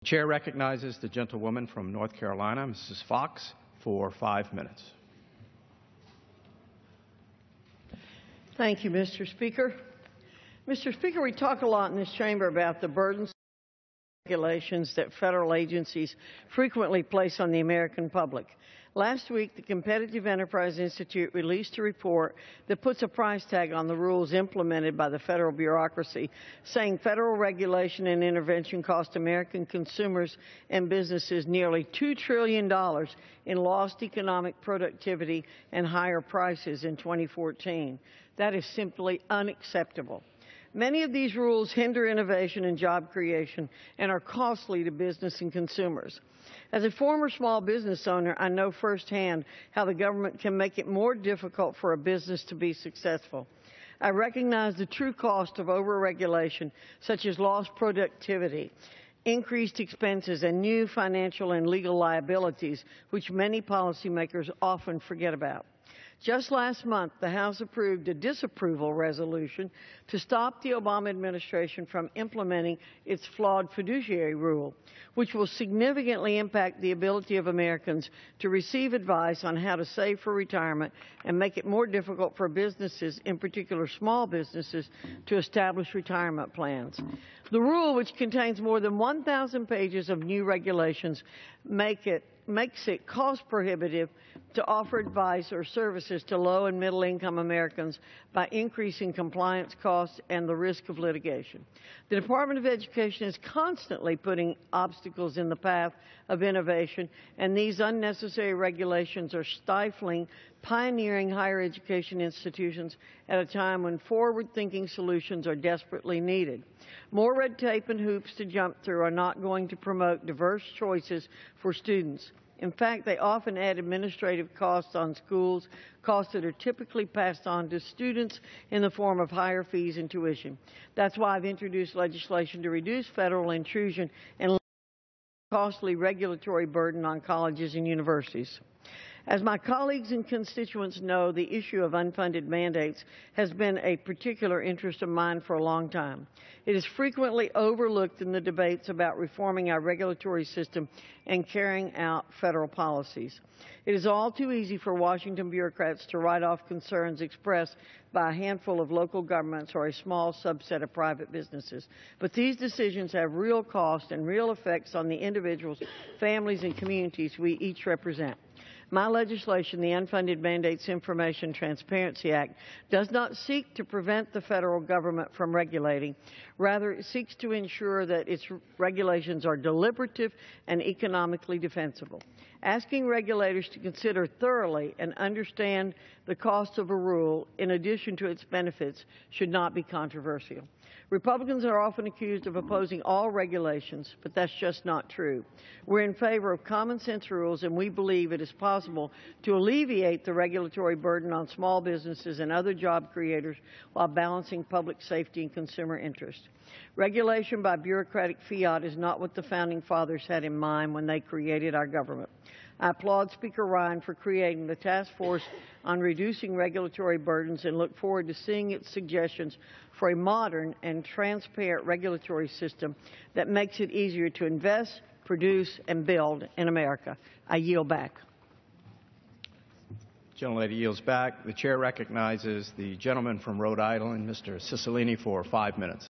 Chair recognizes the gentlewoman from North Carolina, Mrs. Foxx, for 5 minutes. Thank you, Mr. Speaker. Mr. Speaker, we talk a lot in this chamber about the burdensome regulations that federal agencies frequently place on the American public. Last week, the Competitive Enterprise Institute released a report that puts a price tag on the rules implemented by the federal bureaucracy, saying federal regulation and intervention cost American consumers and businesses nearly $2 trillion in lost economic productivity and higher prices in 2014. That is simply unacceptable. Many of these rules hinder innovation and job creation and are costly to business and consumers. As a former small business owner, I know firsthand how the government can make it more difficult for a business to be successful. I recognize the true cost of overregulation, such as lost productivity, increased expenses, and new financial and legal liabilities, which many policymakers often forget about. Just last month, the House approved a disapproval resolution to stop the Obama administration from implementing its flawed fiduciary rule, which will significantly impact the ability of Americans to receive advice on how to save for retirement and make it more difficult for businesses, in particular small businesses, to establish retirement plans. The rule, which contains more than 1,000 pages of new regulations, makes it cost prohibitive to offer advice or services to low and middle income Americans by increasing compliance costs and the risk of litigation. The Department of Education is constantly putting obstacles in the path of innovation, and these unnecessary regulations are stifling pioneering higher education institutions at a time when forward-thinking solutions are desperately needed. More red tape and hoops to jump through are not going to promote diverse choices for students. In fact, they often add administrative costs on schools, costs that are typically passed on to students in the form of higher fees and tuition. That's why I've introduced legislation to reduce federal intrusion and costly regulatory burden on colleges and universities. As my colleagues and constituents know, the issue of unfunded mandates has been a particular interest of mine for a long time. It is frequently overlooked in the debates about reforming our regulatory system and carrying out federal policies. It is all too easy for Washington bureaucrats to write off concerns expressed by a handful of local governments or a small subset of private businesses. But these decisions have real cost and real effects on the individuals, families, and communities we each represent. My legislation, the Unfunded Mandates Information Transparency Act, does not seek to prevent the federal government from regulating. Rather, it seeks to ensure that its regulations are deliberative and economically defensible. Asking regulators to consider thoroughly and understand the cost of a rule in addition to its benefits should not be controversial. Republicans are often accused of opposing all regulations, but that's just not true. We're in favor of common sense rules, and we believe it is possible to alleviate the regulatory burden on small businesses and other job creators while balancing public safety and consumer interest. Regulation by bureaucratic fiat is not what the Founding Fathers had in mind when they created our government. I applaud Speaker Ryan for creating the task force on reducing regulatory burdens and look forward to seeing its suggestions for a modern and transparent regulatory system that makes it easier to invest, produce, and build in America. I yield back. Gentlelady yields back. The chair recognizes the gentleman from Rhode Island, Mr. Cicilline, for 5 minutes.